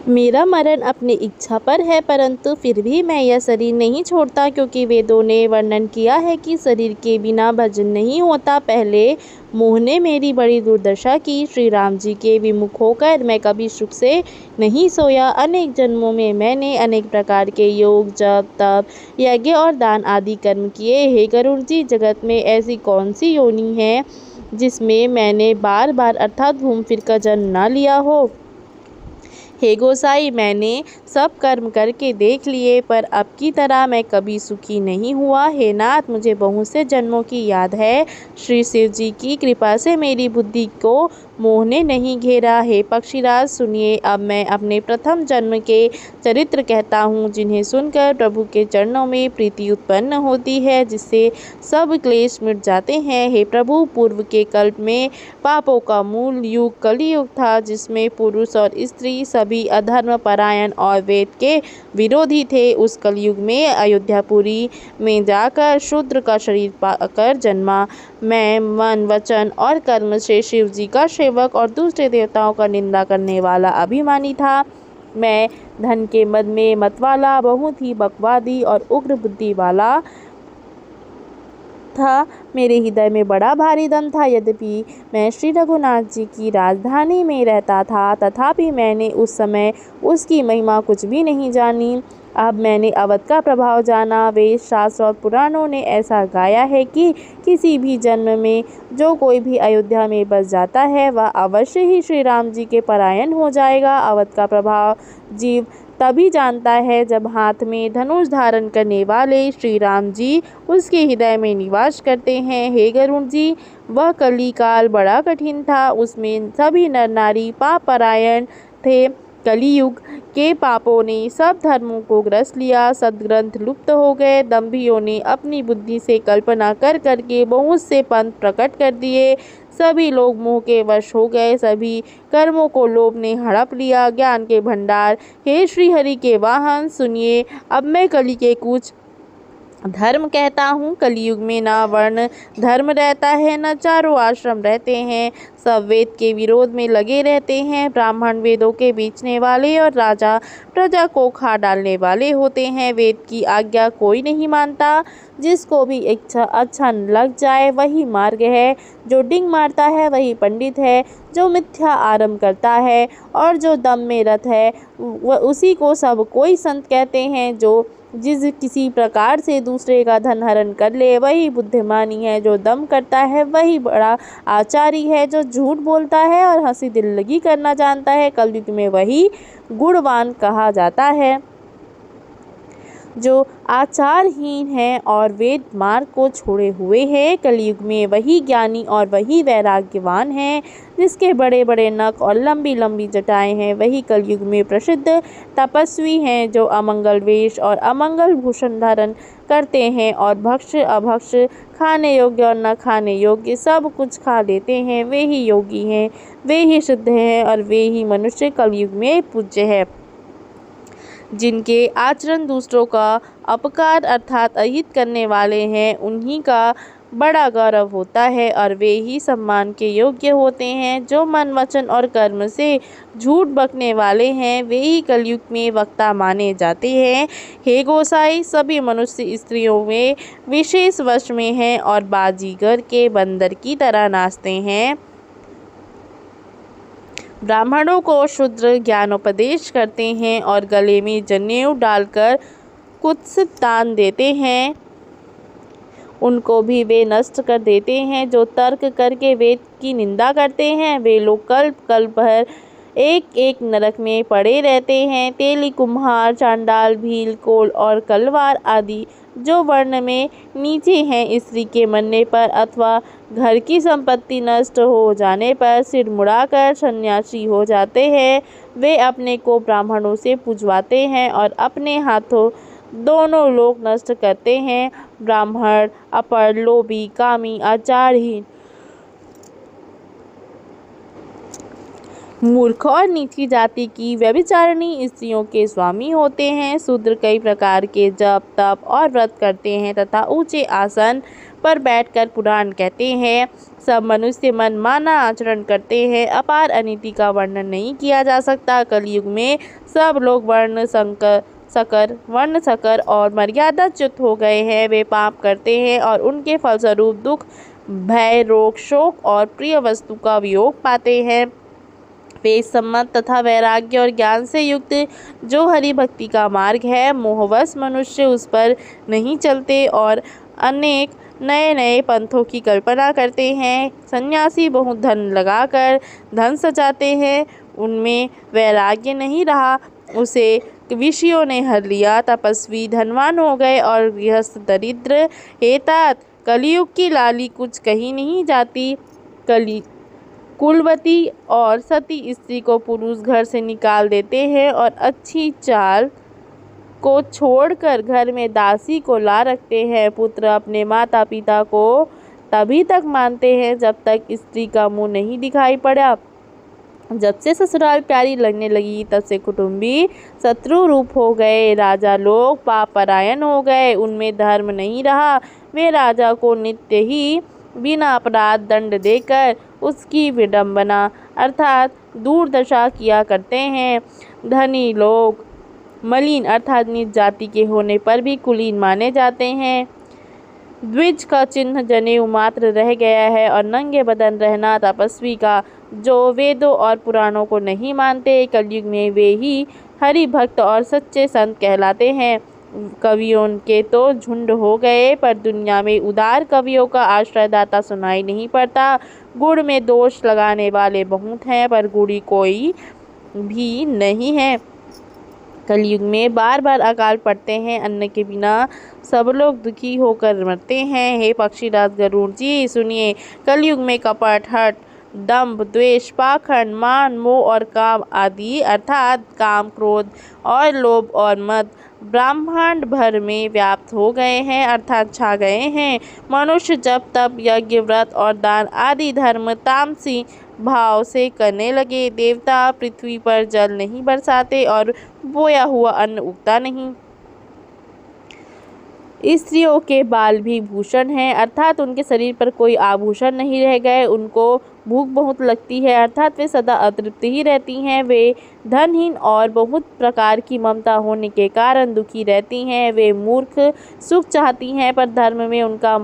मेरा मरण अपनी इच्छा पर है, परंतु फिर भी मैं यह शरीर नहीं छोड़ता, क्योंकि वेदों ने वर्णन किया है कि शरीर के बिना भजन नहीं होता। पहले मोह ने मेरी बड़ी दुर्दशा की। श्री राम जी के विमुख होकर मैं कभी सुख से नहीं सोया। अनेक जन्मों में मैंने अनेक प्रकार के योग, जप, तप, यज्ञ और दान आदि कर्म किए। हे गरुड़ जी, जगत में ऐसी कौन सी योनि है जिसमें मैंने बार बार अर्थात घूम फिर कर जन्म न लिया हो। हे गोसाई, मैंने सब कर्म करके देख लिए, पर अब की तरह मैं कभी सुखी नहीं हुआ। हे नाथ, मुझे बहुत से जन्मों की याद है। श्री शिव जी की कृपा से मेरी बुद्धि को मोह ने नहीं घेरा। हे पक्षीराज, सुनिए, अब मैं अपने प्रथम जन्म के चरित्र कहता हूँ, जिन्हें सुनकर प्रभु के चरणों में प्रीति उत्पन्न होती है, जिससे सब क्लेश मिट जाते हैं। हे प्रभु, पूर्व के कल्प में पापों का मूल युग कलियुग था, जिसमें पुरुष और स्त्री सभी अधर्म परायण और वेद के विरोधी थे। उस कलयुग में अयोध्यापुरी में जाकर शूद्र का शरीर पाकर जन्मा। मैं मन, वचन और कर्म से शिव जी का सेवक और दूसरे देवताओं का निंदा करने वाला अभिमानी था। मैं धन के मद में मतवाला, बहुत ही बकवादी और उग्र बुद्धि वाला था। मेरे हृदय में बड़ा भारी दम था। यद्यपि मैं श्री रघुनाथ जी की राजधानी में रहता था, तथापि मैंने उस समय उसकी महिमा कुछ भी नहीं जानी। अब मैंने अवध का प्रभाव जाना। वेद, शास्त्र और पुराणों ने ऐसा गाया है कि किसी भी जन्म में जो कोई भी अयोध्या में बस जाता है, वह अवश्य ही श्री राम जी के परायण हो जाएगा। अवध का प्रभाव जीव तभी जानता है जब हाथ में धनुष धारण करने वाले श्री राम जी उसके हृदय में निवास करते हैं। हे गरुड़ जी, वह कली काल बड़ा कठिन था। उसमें सभी नर नारी पाप परायण थे। कलियुग के पापों ने सब धर्मों को ग्रस लिया। सद्ग्रंथ लुप्त हो गए। दंभियों ने अपनी बुद्धि से कल्पना कर करके बहुत से पंथ प्रकट कर दिए। सभी लोग मोह के वश हो गए। सभी कर्मों को लोभ ने हड़प लिया। ज्ञान के भंडार, हे श्री हरि के वाहन, सुनिए, अब मैं कली के कुछ धर्म कहता हूँ। कलयुग में न वर्ण धर्म रहता है, न चारों आश्रम रहते हैं। सब वेद के विरोध में लगे रहते हैं। ब्राह्मण वेदों के बेचने वाले और राजा प्रजा को खा डालने वाले होते हैं। वेद की आज्ञा कोई नहीं मानता। जिसको भी इच्छा अच्छा लग जाए वही मार्ग है। जो डिंग मारता है वही पंडित है। जो मिथ्या आरंभ करता है और जो दम में रत है, वह उसी को सब कोई संत कहते हैं। जो जिस किसी प्रकार से दूसरे का धन हरण कर ले वही बुद्धिमानी है। जो दम करता है वही बड़ा आचारी है। जो झूठ बोलता है और हंसी दिल लगी करना जानता है, कलयुग में वही गुणवान कहा जाता है। जो आचारहीन है और वेद मार्ग को छोड़े हुए है, कलयुग में वही ज्ञानी और वही वैराग्यवान है। जिसके बड़े बड़े नख और लंबी लंबी जटाएं हैं, वही कलयुग में प्रसिद्ध तपस्वी हैं। जो अमंगल वेश और अमंगल भूषण धारण करते हैं और भक्ष अभक्ष, खाने योग्य और न खाने योग्य सब कुछ खा लेते हैं, वे ही योगी हैं, वे ही सिद्ध हैं और वे ही मनुष्य कलयुग में पूज्य है। जिनके आचरण दूसरों का अपकार अर्थात अहित करने वाले हैं, उन्हीं का बड़ा गौरव होता है और वे ही सम्मान के योग्य होते हैं। जो मन, वचन और कर्म से झूठ बकने वाले हैं, वे ही कलयुग में वक्ता माने जाते हैं। हे गोसाई, सभी मनुष्य स्त्रियों में विशेष वश में हैं और बाजीगर के बंदर की तरह नाचते हैं। ब्राह्मणों को शूद्र ज्ञानोपदेश करते हैं और गले में जनेऊ डालकर कुत्सित दान देते हैं। उनको भी वे नष्ट कर देते हैं। जो तर्क करके वेद की निंदा करते हैं, वे लोग कल्प कल्प भर एक एक नरक में पड़े रहते हैं। तेली, कुम्हार, चांडाल, भील, कोल और कलवार आदि जो वर्ण में नीचे हैं, स्त्री के मरने पर अथवा घर की संपत्ति नष्ट हो जाने पर सिर मुड़ाकर सन्यासी हो जाते हैं। वे अपने को ब्राह्मणों से पूजवाते हैं और अपने हाथों दोनों लोग नष्ट करते हैं। ब्राह्मण अपर, लोभी, कामी, आचारहीन, मूर्ख और नीची जाति की व्यभिचारिणी स्त्रियों के स्वामी होते हैं। शूद्र कई प्रकार के जप तप और व्रत करते हैं तथा ऊंचे आसन पर बैठकर पुराण कहते हैं। सब मनुष्य मनमाना आचरण करते हैं। अपार अनीति का वर्णन नहीं किया जा सकता। कलयुग में सब लोग वर्ण सकर और मर्यादाच्युत हो गए हैं। वे पाप करते हैं और उनके फलस्वरूप दुख, भय, रोग, शोक और प्रिय वस्तु का वियोग पाते हैं। वेद सम्मत तथा वैराग्य और ज्ञान से युक्त जो हरि भक्ति का मार्ग है, मोहवश मनुष्य उस पर नहीं चलते और अनेक नए नए पंथों की कल्पना करते हैं। सन्यासी बहुत धन लगाकर धन सजाते हैं, उनमें वैराग्य नहीं रहा, उसे विषयों ने हर लिया। तपस्वी धनवान हो गए और गृहस्थ दरिद्र। हेतात कलयुग की लाली कुछ कही नहीं जाती। कुलवती और सती स्त्री को पुरुष घर से निकाल देते हैं और अच्छी चाल को छोड़कर घर में दासी को ला रखते हैं। पुत्र अपने माता पिता को तभी तक मानते हैं जब तक स्त्री का मुंह नहीं दिखाई पड़ा। जब से ससुराल प्यारी लगने लगी तब से कुटुंबी शत्रु रूप हो गए। राजा लोग पाप परायण हो गए, उनमें धर्म नहीं रहा। वे राजा को नित्य ही बिना अपराध दंड देकर उसकी विडंबना अर्थात दुर्दशा किया करते हैं। धनी लोग मलिन अर्थात नीच जाति के होने पर भी कुलीन माने जाते हैं। द्विज का चिन्ह जनेऊ मात्र रह गया है और नंगे बदन रहना तपस्वी का, जो वेदों और पुराणों को नहीं मानते। कलयुग में वे ही हरि भक्त और सच्चे संत कहलाते हैं। कवियों के तो झुंड हो गए, पर दुनिया में उदार कवियों का आश्रयदाता सुनाई नहीं पड़ता। गुड़ में दोष लगाने वाले बहुत हैं, पर गुड़ी कोई भी नहीं है। कलयुग में बार बार अकाल पड़ते हैं, अन्न के बिना सब लोग दुखी होकर मरते हैं। हे पक्षीराज गरुड़ जी सुनिए, कलयुग में कपट, हठ, दंभ, द्वेष, पाखंड, मान, मोह और काम आदि अर्थात काम, क्रोध और लोभ और मद ब्रह्मांड भर में व्याप्त हो गए हैं अर्थात छा गए हैं। मनुष्य जब तप, यज्ञ, व्रत और दान आदि धर्म तामसी भाव से करने लगे। देवता पृथ्वी पर जल नहीं बरसाते और बोया हुआ अन्न उगता नहीं। स्त्रियों के बाल भी भूषण हैं अर्थात उनके शरीर पर कोई आभूषण नहीं रह गए। उनको भूख बहुत लगती है अर्थात वे सदा अतृप्त ही रहती हैं। वे धनहीन और बहुत प्रकार की ममता होने के कारण दुखी रहती हैं। वे मूर्ख सुख चाहती हैं पर धर्म में उनका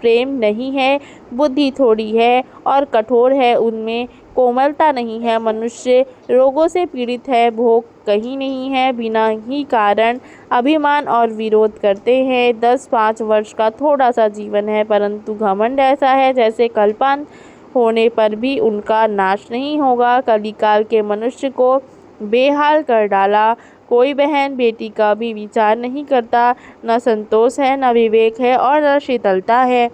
प्रेम नहीं है। बुद्धि थोड़ी है और कठोर है, उनमें कोमलता नहीं है। मनुष्य रोगों से पीड़ित है, भोग कहीं नहीं है। बिना ही कारण अभिमान और विरोध करते हैं। 10-5 वर्ष का थोड़ा सा जीवन है, परंतु घमंड ऐसा है जैसे कल्पांत होने पर भी उनका नाश नहीं होगा। कलिकाल के मनुष्य को बेहाल कर डाला। कोई बहन बेटी का भी विचार नहीं करता। न संतोष है, न विवेक है और न शीतलता है।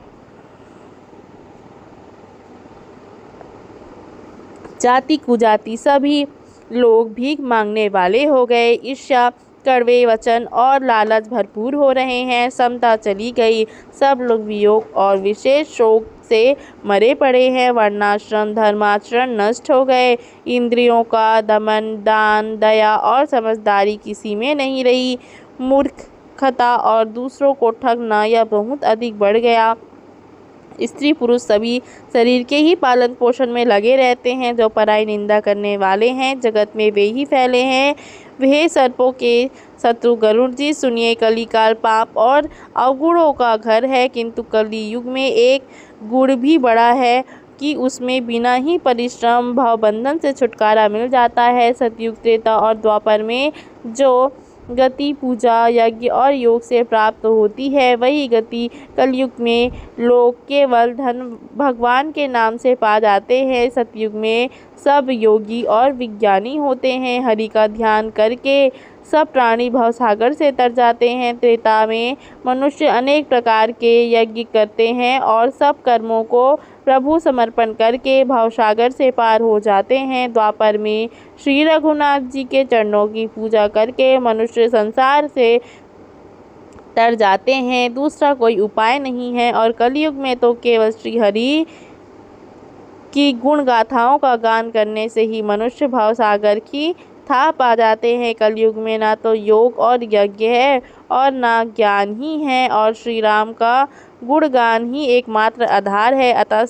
जाति कुजाति सभी लोग भीख मांगने वाले हो गए। ईर्ष्या, कड़वे वचन और लालच भरपूर हो रहे हैं। समता चली गई, सब लोग वियोग और विशेष शोक से मरे पड़े हैं। वर्णाश्रम धर्माचरण नष्ट हो गए। इंद्रियों का दमन, दान, दया और समझदारी किसी में नहीं रही। मूर्खता और दूसरों को ठगना यह बहुत अधिक बढ़ गया। स्त्री पुरुष सभी शरीर के ही पालन पोषण में लगे रहते हैं। जो पराई निंदा करने वाले हैं जगत में वे ही फैले हैं। वे सर्पों के शत्रु गरुड़ जी सुनिए, कलिकाल पाप और अवगुणों का घर है, किंतु कलि युग में एक गुण भी बड़ा है कि उसमें बिना ही परिश्रम भवबंधन से छुटकारा मिल जाता है। सतयुग, त्रेता और द्वापर में जो गति पूजा, यज्ञ और योग से प्राप्त होती है, वही गति कलयुग में लोग केवल धन भगवान के नाम से पा जाते हैं। सतयुग में सब योगी और विज्ञानी होते हैं। हरि का ध्यान करके सब प्राणी भवसागर से तर जाते हैं। त्रेता में मनुष्य अनेक प्रकार के यज्ञ करते हैं और सब कर्मों को प्रभु समर्पण करके भवसागर से पार हो जाते हैं। द्वापर में श्री रघुनाथ जी के चरणों की पूजा करके मनुष्य संसार से तर जाते हैं। दूसरा कोई उपाय नहीं है। और कलयुग में तो केवल श्री हरि की गुण गाथाओं का गान करने से ही मनुष्य भाव सागर की था पा जाते हैं। कलयुग में ना तो योग और यज्ञ है और ना ज्ञान ही है, और श्री राम का गुणगान ही एकमात्र आधार है। अतः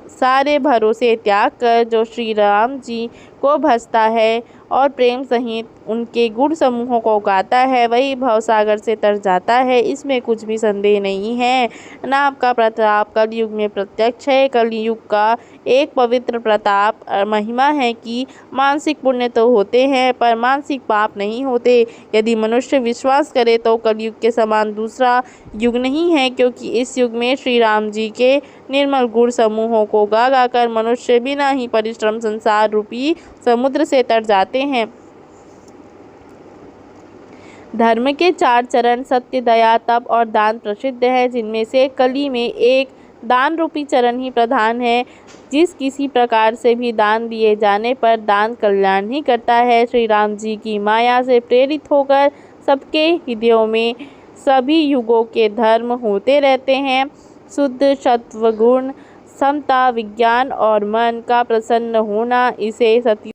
सारे भरोसे त्याग कर जो श्री राम जी को भजता है और प्रेम सहित उनके गुण समूहों को गाता है, वही भवसागर से तर जाता है। इसमें कुछ भी संदेह नहीं है। नाम का प्रताप कलयुग में प्रत्यक्ष है। कलयुग का एक पवित्र प्रताप महिमा है कि मानसिक पुण्य तो होते हैं पर मानसिक पाप नहीं होते। यदि मनुष्य विश्वास करे तो कलयुग के समान दूसरा युग नहीं है, क्योंकि इस युग में श्री राम जी के निर्मल गुण समूहों को गा गाकर मनुष्य बिना ही परिश्रम संसार रूपी समुद्र से तर जाते हैं। धर्म के 4 चरण सत्य, दया, तप और दान प्रसिद्ध है, जिनमें से कली में एक दान रूपी चरण ही प्रधान है। जिस किसी प्रकार से भी दान दिए जाने पर दान कल्याण ही करता है। श्री राम जी की माया से प्रेरित होकर सबके हृदयों में सभी युगों के धर्म होते रहते हैं। शुद्ध सत्व गुण, समता, विज्ञान और मन का प्रसन्न होना, इसे सती